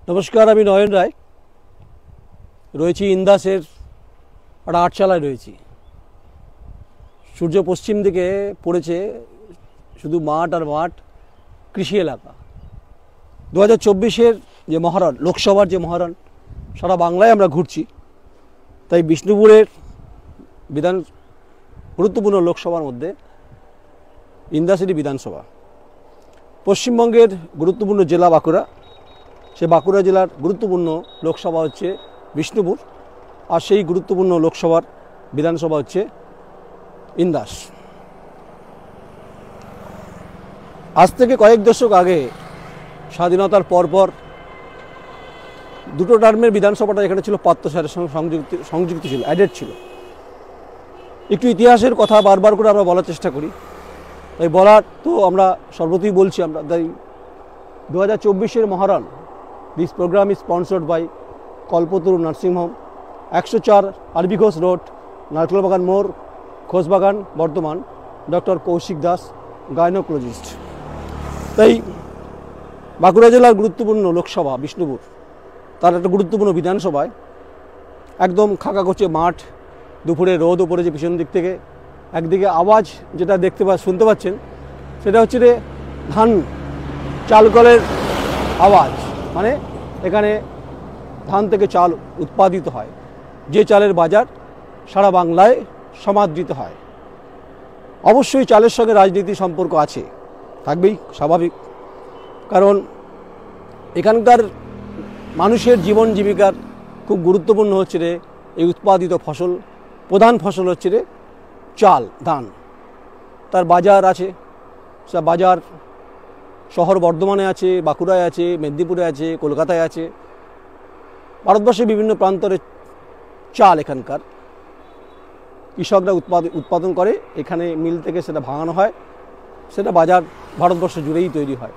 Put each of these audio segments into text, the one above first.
নমস্কার, আমি নয়ন রায় রয়েছি ইন্দাসের একটা আটচালায় রয়েছি। সূর্য পশ্চিম দিকে পড়েছে, শুধু মাঠ আর মাঠ, কৃষি এলাকা। 2024-এর যে মহারণ, লোকসভার যে মহারণ, সারা বাংলায় আমরা ঘুরছি। তাই বিষ্ণুপুরের গুরুত্বপূর্ণ লোকসভার মধ্যে ইন্দাসেরই বিধানসভা। পশ্চিমবঙ্গের গুরুত্বপূর্ণ জেলা বাঁকুড়া, সে বাঁকুড়া জেলার গুরুত্বপূর্ণ লোকসভা হচ্ছে বিষ্ণুপুর, আর সেই গুরুত্বপূর্ণ লোকসভার বিধানসভা হচ্ছে ইন্দাস। আজ থেকে কয়েক দশক আগে স্বাধীনতার পরপর দুটো টার্মের বিধানসভাটা এখানে ছিল, পাত্রসারের সঙ্গে সংযুক্ত ছিল, অ্যাডেড ছিল। একটু ইতিহাসের কথা বারবার করে আমরা বলার চেষ্টা করি, তাই বলার তো আমরা সর্বত্রই বলছি। আমরা তাই 2024-এর মহারণ, this program is sponsored by Kalpataru nursing home, 104 RB Ghosh road, Narkelbagan মোড়, খোসবাগান, বর্ধমান। Doctor Koushik Das, gynaecologist. তাই বাঁকুড়া জেলার গুরুত্বপূর্ণ লোকসভা বিষ্ণুপুর, তার একটা গুরুত্বপূর্ণ বিধানসভায় একদম খাকাখোঁচে মাঠ, দুপুরে রোদ ওপরে যে পিছন দিক থেকে একদিকে আওয়াজ যেটা শুনতে পাচ্ছেন, সেটা হচ্ছে রে ধান চাল কলের আওয়াজ। মানে এখানে ধান থেকে চাল উৎপাদিত হয়, যে চালের বাজার সারা বাংলায় সমাদৃত হয়। অবশ্যই চালের সঙ্গে রাজনীতির সম্পর্ক আছে, থাকবেই, স্বাভাবিক। কারণ এখানকার মানুষের জীবন জীবিকার খুব গুরুত্বপূর্ণ হচ্ছে রে এই উৎপাদিত ফসল। প্রধান ফসল হচ্ছে রে চাল, ধান। তার বাজার আছে, সে বাজার শহর বর্ধমানে আছে, বাঁকুড়ায় আছে, মেদিনীপুরে আছে, কলকাতায় আছে। ভারতবর্ষের বিভিন্ন প্রান্তরে চাল এখানকার কৃষকরা উৎপাদন করে, এখানে মিল থেকে সেটা ভাঙানো হয়, সেটা বাজার ভারতবর্ষ জুড়েই তৈরি হয়।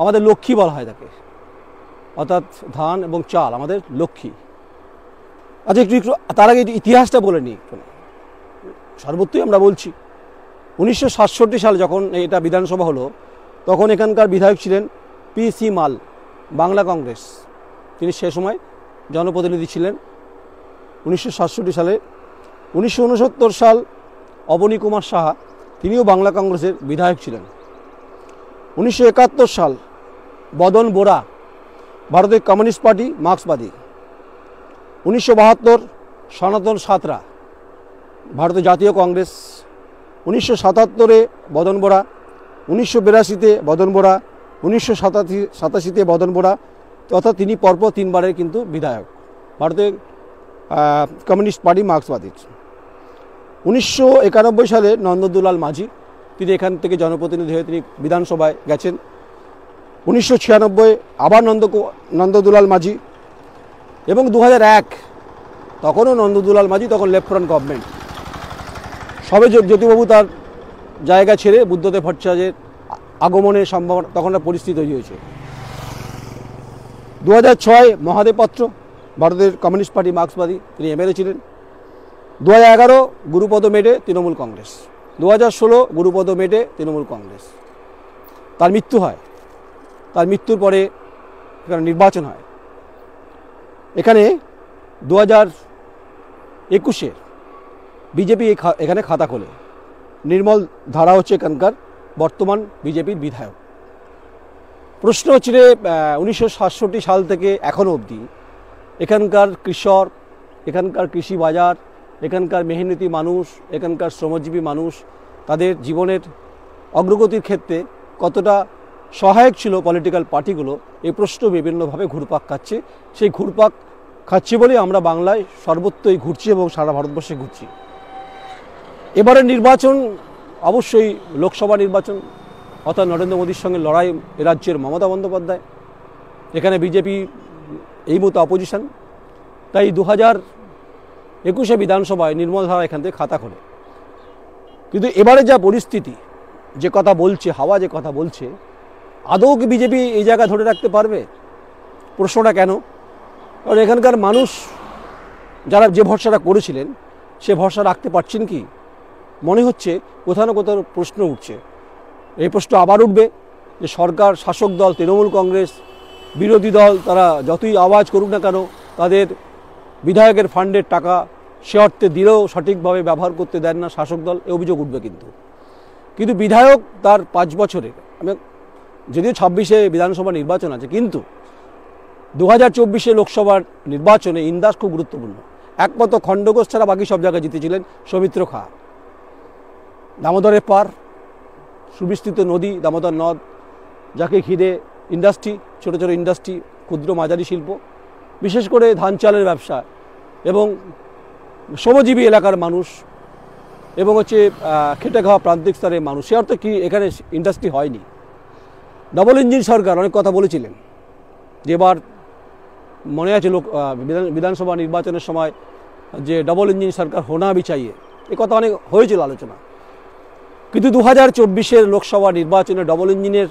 আমাদের লক্ষ্মী বলা হয় তাকে, অর্থাৎ ধান এবং চাল আমাদের লক্ষ্মী। আচ্ছা, একটু তার আগে ইতিহাসটা বলে নিই। সর্বত্রই আমরা বলছি 1967 সালে যখন এটা বিধানসভা হলো, তখন এখানকার বিধায়ক ছিলেন পি.সি. মাল, বাংলা কংগ্রেস। তিনি সে সময় জনপ্রতিনিধি ছিলেন 1967 সালে। 1969 সাল অবনী কুমার সাহা, তিনিও বাংলা কংগ্রেসের বিধায়ক ছিলেন। 1971 সাল বদন বোরা, ভারতের কমিউনিস্ট পার্টি, মার্ক্সবাদী। 1972 সনাতন সাঁতরা, ভারতের জাতীয় কংগ্রেস। 1977-এ বদন বোরা, 1982-তে বদন বোরা, 1987-তে বদন বোরা, তথা তিনি পরপর তিনবারের কিন্তু বিধায়ক ভারতের কমিউনিস্ট পার্টি, মার্ক্সবাদীর। 1991 সালে নন্দদুলাল মাঝি, তিনি এখান থেকে জনপ্রতিনিধি হয়ে তিনি বিধানসভায় গেছেন। 1996 আবার নন্দদুলাল মাঝি, এবং 2001 তখনও নন্দদুলাল মাঝি, তখন লেফটেন্যান্ট গভর্নমেন্ট। সবে জ্যোতিবাবু তার জায়গা ছেড়ে বুদ্ধদেব ভট্টাচার্যের আগমনের সম্ভাবনা, তখন একটা পরিস্থিতি তৈরি হয়েছে। 2006 মহাদেব পাত্র, ভারতের কমিউনিস্ট পার্টি, মার্ক্সবাদী, তিনি এমএলএ ছিলেন। 2011 গুরুপদ মেডে, তৃণমূল কংগ্রেস। 2016 গুরুপদ মেডে, তৃণমূল কংগ্রেস। তার মৃত্যু হয়, তার মৃত্যুর পরে এখানে নির্বাচন হয়। এখানে 2021-এ বিজেপি এখানে খাতা খোলে। নির্মল ধারা হচ্ছে এখানকার বর্তমান বিজেপির বিধায়ক। প্রশ্ন হচ্ছে রে 1967 সাল থেকে এখনও অবধি এখানকার কৃষক, এখানকার কৃষি বাজার, এখানকার মেহনতি মানুষ, এখানকার শ্রমজীবী মানুষ, তাদের জীবনের অগ্রগতির ক্ষেত্রে কতটা সহায়ক ছিল পলিটিক্যাল পার্টিগুলো, এই প্রশ্ন বিভিন্নভাবে ঘুরপাক খাচ্ছে। সেই ঘুরপাক খাচ্ছে বলে আমরা বাংলায় সর্বত্রই ঘুরছি এবং সারা ভারতবর্ষে ঘুরছি। এবারের নির্বাচন অবশ্যই লোকসভা নির্বাচন, অর্থাৎ নরেন্দ্র মোদীর সঙ্গে লড়াই রাজ্যের মমতা বন্দ্যোপাধ্যায়। এখানে বিজেপি এই মতো অপোজিশন। তাই 2021 বিধানসভায় নির্মল ধারা এখান থেকে খাতা খোলে। কিন্তু এবারে যা পরিস্থিতি, যে কথা বলছে, হাওয়া যে কথা বলছে, আদৌ কি বিজেপি এই জায়গা ধরে রাখতে পারবে? প্রশ্নটা কেন? কারণ এখানকার মানুষ যারা যে ভরসাটা করেছিলেন, সে ভরসা রাখতে পারছেন কি? মনে হচ্ছে কোথাও না কোথাও প্রশ্ন উঠছে। এই প্রশ্ন আবার উঠবে যে সরকার, শাসক দল তৃণমূল কংগ্রেস বিরোধী দল তারা যতই আওয়াজ করুক না কেন, তাদের বিধায়কের ফান্ডের টাকা সে অর্থে দিলেও সঠিকভাবে ব্যবহার করতে দেন না শাসক দল, এ অভিযোগ উঠবে। কিন্তু বিধায়ক তার 5 বছরে, আমি যদিও 26-এ বিধানসভা নির্বাচন আছে, কিন্তু 2024-এ লোকসভার নির্বাচনে ইন্দাস খুব গুরুত্বপূর্ণ। একমাত্র খণ্ডঘোষ ছাড়া বাকি সব জায়গায় জিতেছিলেন সৌমিত্র খাঁ। দামোদরের পার, সুবিস্তৃত নদী দামোদর নদ, যাকে ঘিরে ইন্ডাস্ট্রি, ছোটো ছোটো ইন্ডাস্ট্রি, ক্ষুদ্র মাঝারি শিল্প, বিশেষ করে ধান চালের ব্যবসা এবং শ্রমজীবী এলাকার মানুষ এবং খেটে খাওয়া প্রান্তিক স্তরের মানুষ, সে অর্থে কি এখানে ইন্ডাস্ট্রি হয়নি। ডবল ইঞ্জিন সরকার অনেক কথা বলেছিলেন, যেবার মনে আছে বিধানসভা নির্বাচনের সময় যে ডবল ইঞ্জিন সরকার হোনা ভি চাইয়ে, এ কথা অনেক হয়েছিল আলোচনা। কিন্তু 2024-এর লোকসভা নির্বাচনে ডবল ইঞ্জিনের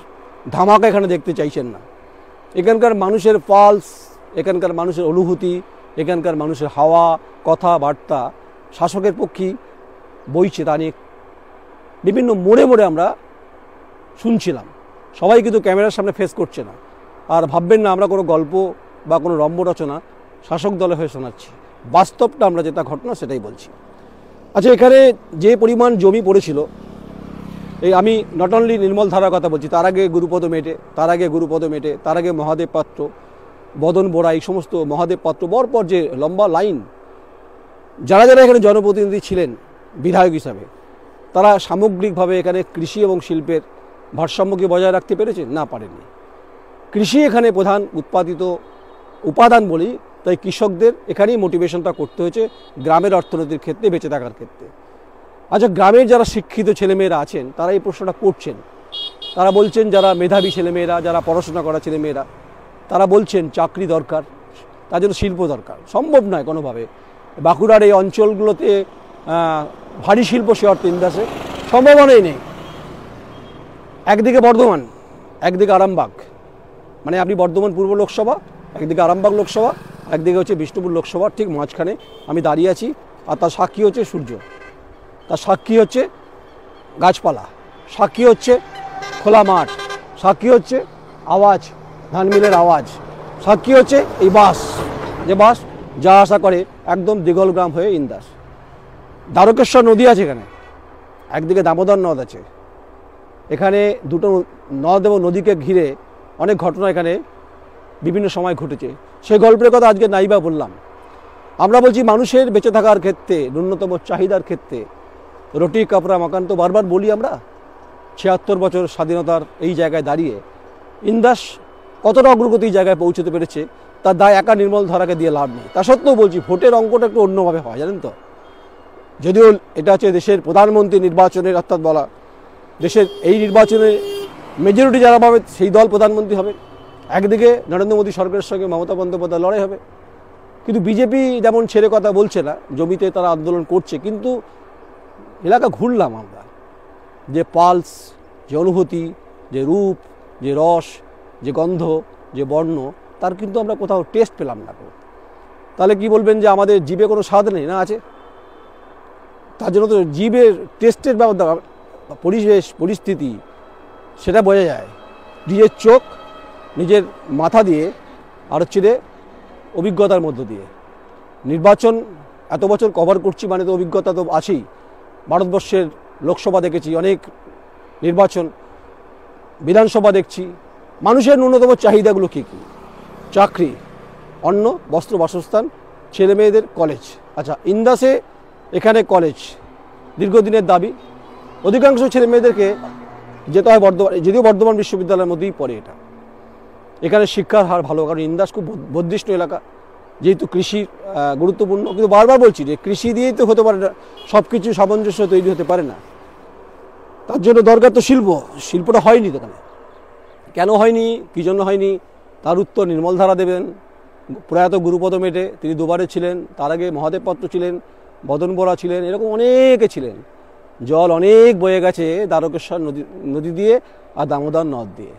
ধামাকা এখানে দেখতে চাইছেন না। এখানকার মানুষের পালস, এখানকার মানুষের অনুভূতি, এখানকার মানুষের হাওয়া, কথাবার্তা শাসকের পক্ষেই বইছে, তা নিয়ে বিভিন্ন মোড়ে মোড়ে আমরা শুনছিলাম। সবাই কিন্তু ক্যামেরার সামনে ফেস করছে না। আর ভাববেন না আমরা কোনো গল্প বা কোনো রম্য রচনা শাসক দলে হয়ে শোনাচ্ছি, বাস্তবটা আমরা যেটা ঘটনা সেটাই বলছি। আচ্ছা, এখানে যে পরিমাণ জমি পড়েছিল, এই আমি নট অনলি নির্মল ধারার কথা বলছি, তার আগে গুরুপদ মেটে, তার আগে মহাদেব পাত্র, বদন বোরা, এই সমস্ত মহাদেব পাত্র, পরপর যে লম্বা লাইন, যারা যারা এখানে জনপ্রতিনিধি ছিলেন বিধায়ক হিসাবে, তারা সামগ্রিকভাবে এখানে কৃষি এবং শিল্পের ভারসাম্যকে বজায় রাখতে পেরেছে? না, পারেননি। কৃষি এখানে প্রধান উৎপাদিত উপাদান বলি, তাই কৃষকদের এখানেই মোটিভেশনটা করতে হয়েছে গ্রামের অর্থনীতির ক্ষেত্রে, বেঁচে থাকার ক্ষেত্রে। আচ্ছা, গ্রামের যারা শিক্ষিত ছেলেমেয়েরা আছেন তারা এই প্রশ্নটা করছেন। তারা বলছেন, যারা মেধাবী ছেলেমেয়েরা, যারা পড়াশোনা করা ছেলেমেয়েরা, তারা বলছেন চাকরি দরকার, তার জন্য শিল্প দরকার। সম্ভব নয় কোনোভাবে বাঁকুড়ার এই অঞ্চলগুলোতে ভারী শিল্প সে অর্থে ইন্দাসে সম্ভাবনাই নেই। একদিকে বর্ধমান, একদিকে আরামবাগ, মানে আপনি বর্ধমান পূর্ব লোকসভা, একদিকে আরামবাগ লোকসভা, একদিকে হচ্ছে বিষ্ণুপুর লোকসভা, ঠিক মাঝখানে আমি দাঁড়িয়ে আছি। আর তার সাক্ষী হচ্ছে সূর্য, তার সাক্ষী হচ্ছে গাছপালা, সাক্ষী হচ্ছে খোলা মাঠ, সাক্ষী হচ্ছে আওয়াজ, ধান মিলের আওয়াজ, সাক্ষী হচ্ছে এই বাস, যে বাস যা আশা করে একদম দিগলগ্রাম হয়ে ইন্দাস। দ্বারকেশ্বর নদী আছে এখানে, একদিকে দামোদর নদ আছে। এখানে দুটো নদ এবং নদীকে ঘিরে অনেক ঘটনা এখানে বিভিন্ন সময় ঘটেছে, সেই গল্পের কথা আজকে নাইবা বললাম। আমরা বলছি মানুষের বেঁচে থাকার ক্ষেত্রে, ন্যূনতম চাহিদার ক্ষেত্রে রুটি কাপড়া মাকান তো বারবার বলি আমরা। ৭৬ বছর স্বাধীনতার এই জায়গায় দাঁড়িয়ে ইন্দাস কতটা অগ্রগতির জায়গায় পৌঁছতে পেরেছে, তার দায় একা নির্মল ধারাকে দিয়ে লাভ নেই। তা সত্ত্বেও বলছি, ভোটের অঙ্কটা একটু অন্যভাবে হয়, জানেন তো। যদিও এটা হচ্ছে দেশের প্রধানমন্ত্রী নির্বাচনের, অর্থাৎ বলা দেশের এই নির্বাচনে মেজরিটি যারা পাবে সেই দল প্রধানমন্ত্রী হবে। একদিকে নরেন্দ্র মোদী সরকারের সঙ্গে মমতা বন্দ্যোপাধ্যায় লড়াই হবে। কিন্তু বিজেপি যেমন ছেড়ে কথা বলছে না, জমিতে তারা আন্দোলন করছে, কিন্তু এলাকা ঘুরলাম আমরা, যে পালস, যে অনুভূতি, যে রূপ, যে রস, যে গন্ধ, যে বর্ণ, তার কিন্তু আমরা কোথাও টেস্ট পেলাম না। তাহলে কি বলবেন যে আমাদের জিভে কোনো স্বাদ নেই? না, আছে। তার জন্য তো জিভের টেস্টের পরিবেশ পরিস্থিতি সেটা বোঝা যায় নিজের চোখ, নিজের মাথা দিয়ে, আর হচ্ছে অভিজ্ঞতার মধ্য দিয়ে। নির্বাচন এত বছর কভার করছি মানে তো অভিজ্ঞতা তো আছেই। ভারতবর্ষের লোকসভা দেখেছি, অনেক নির্বাচন, বিধানসভা দেখছি। মানুষের ন্যূনতম চাহিদাগুলো কী কী? চাকরি, অন্ন, বস্ত্র, বাসস্থান, ছেলে মেয়েদের কলেজ। আচ্ছা, ইন্দাসে এখানে কলেজ দীর্ঘদিনের দাবি। অধিকাংশ ছেলে মেয়েদেরকে যেতে হয় বর্ধমান, যদিও বর্ধমান বিশ্ববিদ্যালয়ের মধ্যেই পড়ে এটা। এখানে শিক্ষার হার ভালো, কারণ ইন্দাস খুব বর্ধিষ্ণু এলাকা, যেহেতু কৃষি গুরুত্বপূর্ণ। কিন্তু বারবার বলছি যে কৃষি দিয়েই তো হতে পারে না, সব কিছু সামঞ্জস্য তৈরি হতে পারে না। তার জন্য দরকার তো শিল্প। শিল্পটা হয়নি তো এখানে। কেন হয়নি, কী জন্য হয়নি, তার উত্তর নির্মল ধারা দেবেন। প্রয়াত গুরুপদ মেটে, তিনি দুবারে ছিলেন, তার আগে মহাদেব পাত্র ছিলেন, বদন বোরা ছিলেন, এরকম অনেকে ছিলেন। জল অনেক বয়ে গেছে দ্বারকেশ্বর নদী দিয়ে আর দামোদর নদ দিয়ে।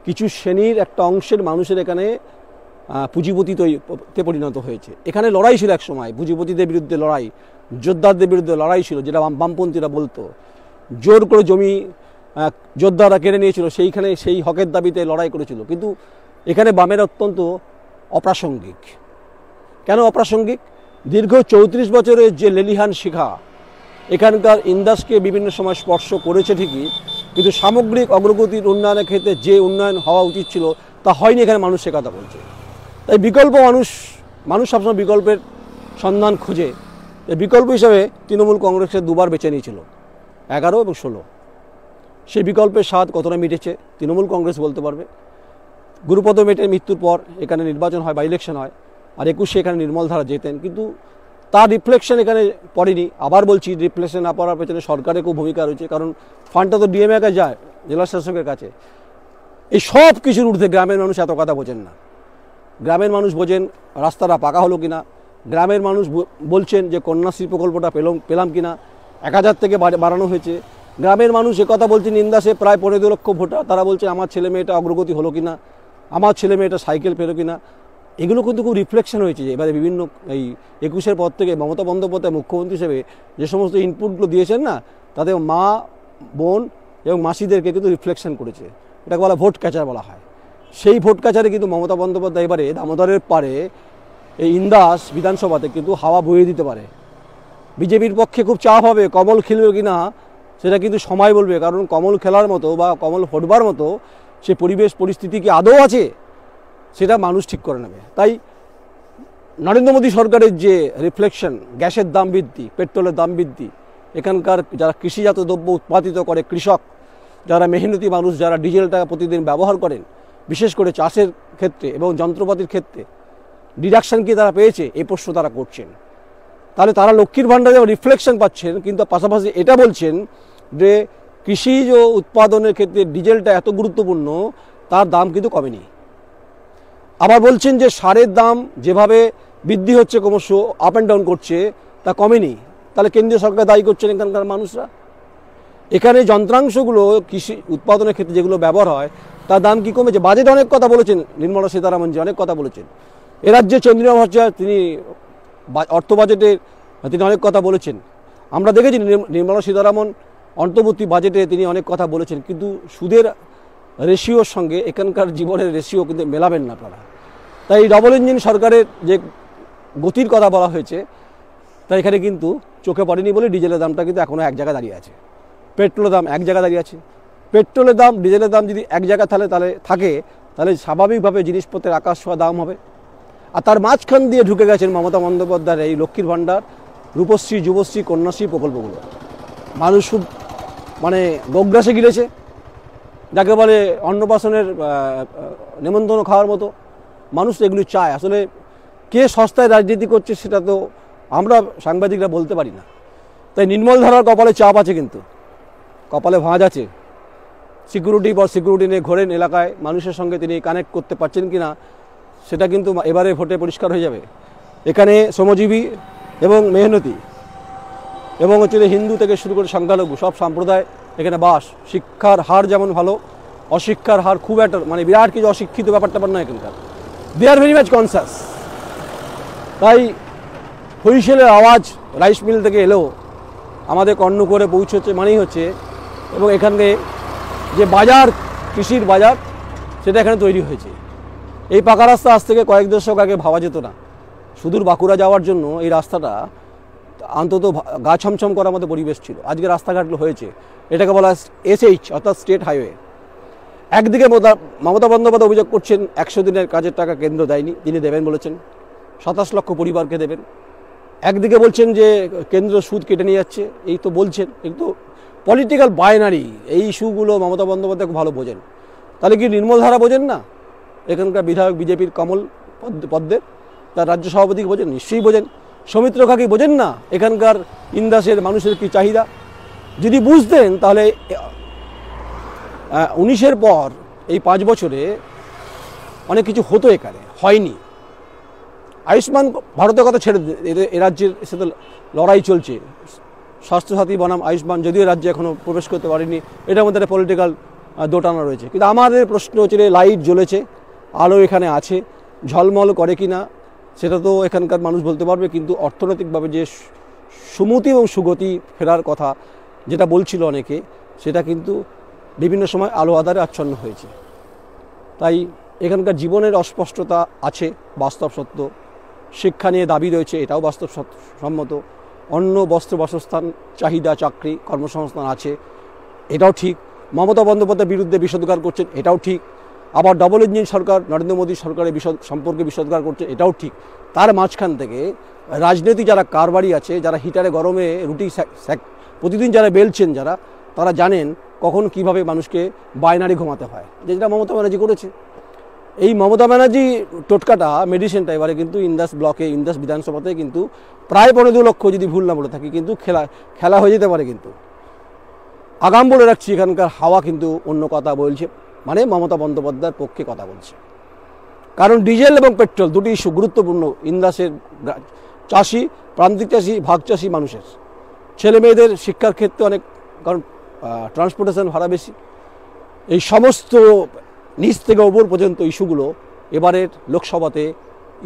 কিছু শ্রেণীর একটা অংশের মানুষের এখানে পুঁজিপতিতে পরিণত হয়েছে। এখানে লড়াই ছিল এক সময়, পুঁজিপতিদের বিরুদ্ধে লড়াই, যোদ্ধারদের বিরুদ্ধে লড়াই ছিল, যেটা বামপন্থীরা বলতো। জোর করে জমি যোদ্ধারা কেড়ে নিয়েছিল, সেইখানে সেই হকের দাবিতে লড়াই করেছিল। কিন্তু এখানে বামের অত্যন্ত অপ্রাসঙ্গিক। কেন অপ্রাসঙ্গিক? দীর্ঘ 34 বছরের যে লেলিহান শিখা এখানকার ইন্দাসকে বিভিন্ন সময় স্পর্শ করেছে ঠিকই, কিন্তু সামগ্রিক অগ্রগতির উন্নয়নের ক্ষেত্রে যে উন্নয়ন হওয়া উচিত ছিল তা হয়নি। এখানে মানুষ সে কথা বলছে। তাই বিকল্প মানুষ সবসময় বিকল্পের সন্ধান খোঁজে। বিকল্প হিসাবে তৃণমূল কংগ্রেসের দুবার বেছে নিয়েছিল, 11 এবং 16। সেই বিকল্পের স্বাদ কতটা মিটেছে তৃণমূল কংগ্রেস বলতে পারবে। গুরুপদ মেটের মৃত্যুর পর এখানে নির্বাচন হয় বা ইলেকশন হয়, আর 21-এ এখানে নির্মল ধারা যেতেন, কিন্তু তার রিফ্লেকশন এখানে পড়েনি। আবার বলছি, রিফ্লেকশন না পড়ার পেছনে সরকারের খুব ভূমিকা রয়েছে, কারণ ফান্ডটা তো ডিএমএ কাছে যায়, জেলা শাসকের কাছে। এই সব কিছুর ঊর্ধ্বে গ্রামের মানুষ এত কথা বোঝেন না। গ্রামের মানুষ বোঝেন রাস্তাটা পাকা হলো কিনা, গ্রামের মানুষ বলছেন যে কন্যাশ্রী প্রকল্পটা পেলাম কিনা, 1000 থেকে বাড়ানো হয়েছে। গ্রামের মানুষ কথা বলছেন ইন্দাসে প্রায় 15 লক্ষ ভোটার, তারা বলছে আমার ছেলে মেয়েটা অগ্রগতি হলো কিনা, আমার ছেলে মেয়েটা সাইকেল পেলো কিনা। এগুলো কিন্তু খুব রিফ্লেকশন হয়েছে যে এবারে বিভিন্ন এই 21-এর পর থেকে মমতা বন্দ্যোপাধ্যায় মুখ্যমন্ত্রী হিসেবে যে সমস্ত ইনপুটগুলো দিয়েছেন না, তাতে মা, বোন এবং মাসিদেরকে কিন্তু রিফ্লেকশন করেছে। এটাকে বলা ভোট ক্যাচার বলা হয়। সেই ভোট ক্যাচারে কিন্তু মমতা বন্দ্যোপাধ্যায় এবারে দামোদরের পারে এই ইন্দাস বিধানসভাতে কিন্তু হাওয়া বইয়ে দিতে পারে। বিজেপির পক্ষে খুব চাপ হবে, কমল খেলবে কিনা সেটা কিন্তু সময় বলবে, কারণ কমল খেলার মতো বা কমল ফোটবার মতো সে পরিবেশ পরিস্থিতি কি আদৌ আছে সেটা মানুষ ঠিক করে নেবে। তাই নরেন্দ্র মোদী সরকারের যে রিফ্লেকশন, গ্যাসের দাম বৃদ্ধি, পেট্রোলের দাম বৃদ্ধি, এখানকার যারা কৃষিজাত দ্রব্য উৎপাদিত করে কৃষক, যারা মেহনতি মানুষ, যারা ডিজেলটা প্রতিদিন ব্যবহার করেন, বিশেষ করে চাষের ক্ষেত্রে এবং যন্ত্রপাতির ক্ষেত্রে ডিডাকশন কি তারা পেয়েছে, এই প্রশ্ন তারা করছেন। তাহলে তারা লক্ষ্মীর ভাণ্ডারে রিফ্লেকশন পাচ্ছেন, কিন্তু পাশাপাশি এটা বলছেন যে কৃষিজ উৎপাদনের ক্ষেত্রে ডিজেলটা এত গুরুত্বপূর্ণ, তার দাম কিন্তু কমেনি। আবার বলছেন যে সারের দাম যেভাবে বৃদ্ধি হচ্ছে, ক্রমশ আপ অ্যান্ড ডাউন করছে, তা কমেনি। তাহলে কেন্দ্রীয় সরকার দায়ী করছেন এখানকার মানুষরা। এখানে যন্ত্রাংশগুলো কৃষি উৎপাদনের ক্ষেত্রে যেগুলো ব্যবহার হয় তার দাম কি কমেছে? বাজেটে অনেক কথা বলেছেন নির্মলা সীতারামনজি, অনেক কথা বলেছেন। এ রাজ্যে চন্দ্রিমা ভট্টাচার্য তিনি অর্থ বাজেটে তিনি অনেক কথা বলেছেন। আমরা দেখেছি নির্মলা সীতারামন অন্তর্বর্তী বাজেটে তিনি অনেক কথা বলেছেন, কিন্তু সুদের রেশিওর সঙ্গে এখানকার জীবনের রেশিও কিন্তু মেলাবেন না আপনারা। তাই ডবল ইঞ্জিন সরকারের যে গতির কথা বলা হয়েছে তা এখানে কিন্তু চোখে পড়েনি বলে ডিজেলের দামটা কিন্তু এখনও এক জায়গায় দাঁড়িয়ে আছে, পেট্রোলের দাম এক জায়গায় দাঁড়িয়ে আছে। পেট্রোলের দাম, ডিজেলের দাম যদি এক জায়গায় তাহলে স্বাভাবিকভাবে জিনিসপত্রের আকাশ ছোঁয়া দাম হবে। আর তার মাঝখান দিয়ে ঢুকে গেছেন মমতা বন্দ্যোপাধ্যায়ের এই লক্ষ্মীর ভাণ্ডার, রূপশ্রী, যুবশ্রী, কন্যাশ্রী প্রকল্পগুলো। মানুষ খুব গোগ্রাসে গিলেছে, যাকে বলে অন্নপ্রাশনের নেমন্তন্ন খাওয়ার মতো। মানুষ এগুলি চায়। আসলে কে সস্তায় রাজনীতি করছে সেটা তো আমরা সাংবাদিকরা বলতে পারি না। তাই নির্মল ধারার কপালে চাপ আছে, কিন্তু কপালে ভাঁজ আছে। সিকিউরিটি পর সিকিউরিটি নিয়ে ঘোরেন এলাকায়, মানুষের সঙ্গে তিনি কানেক্ট করতে পারছেন কি না সেটা কিন্তু এবারে ভোটে পরিষ্কার হয়ে যাবে। এখানে শ্রমজীবী এবং মেহনতি এবং হিন্দু থেকে শুরু করে সংখ্যালঘু সব সম্প্রদায় এখানে বাস। শিক্ষার হার যেমন ভালো, অশিক্ষার হার খুব একটা বিরাট কিছু অশিক্ষিত ব্যাপারটা নয় এখানকার। দে আর ভেরি মাচ কনসাস। তাই হুইসেলের আওয়াজ রাইস মিল থেকে এলেও আমাদের কর্ণ করে পৌঁছচ্ছে মানেই হচ্ছে, এবং এখানে যে বাজার, কৃষির বাজার, সেটা এখানে তৈরি হয়েছে। এই পাকা রাস্তা আজ থেকে কয়েক দশক আগে ভাবা যেত না। সুদূর বাঁকুড়া যাওয়ার জন্য এই রাস্তাটা অন্তত গা ছমছম করার মতো পরিবেশ ছিল। আজকে রাস্তাঘাটগুলো হয়েছে, এটাকে বলা SH অর্থাৎ স্টেট হাইওয়ে। একদিকে মমতা বন্দ্যোপাধ্যায় অভিযোগ করছেন 100 দিনের কাজের টাকা কেন্দ্র দেয়নি, তিনি দেবেন বলেছেন, 27 লক্ষ পরিবারকে দেবেন। একদিকে বলছেন যে কেন্দ্র সুদ কেটে নিয়ে যাচ্ছে, এই তো বলছেন, কিন্তু পলিটিক্যাল বাইনারি এই ইস্যুগুলো মমতা বন্দ্যোপাধ্যায় খুব ভালো বোঝেন। তাহলে কি নির্মল ধারা বোঝেন না? এখানকার বিধায়ক বিজেপির কমল পদ্মের, তার রাজ্য সভাপতি বোঝেন, নিশ্চয়ই বোঝেন। সৌমিত্র খাকি বোঝেন না এখানকার ইন্দাসের মানুষের কি চাহিদা? যদি বুঝতেন তাহলে 19-এর পর এই 5 বছরে অনেক কিছু হতো, এখানে হয়নি। আয়ুষ্মান ভারতের কথা ছেড়ে এ রাজ্যের সাথে লড়াই চলছে, স্বাস্থ্যসাথী বনাম আয়ুষ্মান, যদিও রাজ্যে এখনও প্রবেশ করতে পারেনি, এটার মধ্যে একটা পলিটিক্যাল দোটানা রয়েছে। কিন্তু আমাদের প্রশ্ন হচ্ছে, লাইট জ্বলেছে, আলো এখানে আছে, ঝলমল করে কি না সেটা তো এখানকার মানুষ বলতে পারবে, কিন্তু অর্থনৈতিকভাবে যে সুমতি এবং সুগতি ফেরার কথা যেটা বলছিল অনেকে, সেটা কিন্তু বিভিন্ন সময় আলো আধারে আচ্ছন্ন হয়েছে। তাই এখানকার জীবনের অস্পষ্টতা আছে, বাস্তব সত্য। শিক্ষা নিয়ে দাবি রয়েছে, এটাও বাস্তব সম্মত। অন্ন, বস্ত্র, বাসস্থান, চাহিদা, চাকরি, কর্মসংস্থান আছে, এটাও ঠিক। মমতা বন্দ্যোপাধ্যায়ের বিরুদ্ধে বিষোদ্গার করছেন, এটাও ঠিক। আবার ডবল ইঞ্জিন সরকার, নরেন্দ্র মোদী সরকারের সম্পর্কে বিষোদ্গার করছে, এটাও ঠিক। তার মাঝখান থেকে রাজনীতি যারা কারবারি আছে, যারা হিটারে গরমে রুটি প্রতিদিন যারা বেলছেন, তারা জানেন কখন কিভাবে মানুষকে বায়নারি ঘুমাতে হয়, যেটা মমতা ব্যানার্জি করেছে। এই মমতা ব্যানার্জি টোটকাটা, মেডিসিনটা এবারে কিন্তু ইন্দাস ব্লকে, ইন্দাস বিধানসভাতে কিন্তু প্রায় 15 লক্ষ, যদি ভুল না বলে থাকি, কিন্তু খেলা হয়ে যেতে পারে। কিন্তু আগাম বলে রাখছি, এখানকার হাওয়া কিন্তু অন্য কথা বলছে, মানে মমতা বন্দ্যোপাধ্যায়ের পক্ষে কথা বলছে। কারণ ডিজেল এবং পেট্রোল দুটি ইস্যু গুরুত্বপূর্ণ ইন্দাসের চাষি, প্রান্তিক চাষি, ভাগ চাষি মানুষের। ছেলে মেয়েদের শিক্ষার ক্ষেত্রে অনেক, কারণ ট্রান্সপোর্টেশন ভাড়া বেশি। এই সমস্ত নিচ থেকে ওপর পর্যন্ত ইস্যুগুলো এবারের লোকসভাতে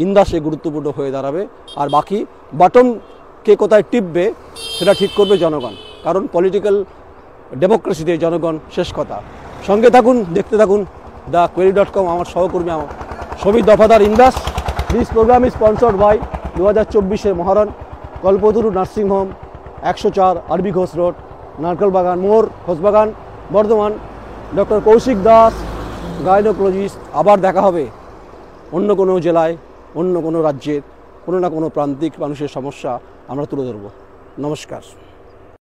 ইন্দাসে গুরুত্বপূর্ণ হয়ে দাঁড়াবে। আর বাকি বাটন কে কোথায় টিপবে সেটা ঠিক করবে জনগণ, কারণ পলিটিক্যাল ডেমোক্রেসিতে জনগণ শেষ কথা। সঙ্গে থাকুন, দেখতে থাকুন thequery.com, আমার সহকর্মী আমার Shamir Dafadar Indas. This program is sponsored by 2024 মহারণ Kalpataru nursing home, 104 RB Ghosh road, Narkelbagan মোড়, ঘোষবাগান, বর্ধমান। Doctor Koushik Das, gynaecologist. আবার দেখা হবে অন্য কোনো জেলায়, অন্য কোনো রাজ্যের কোনো না কোনো প্রান্তিক মানুষের সমস্যা আমরা তুলে ধরব। নমস্কার।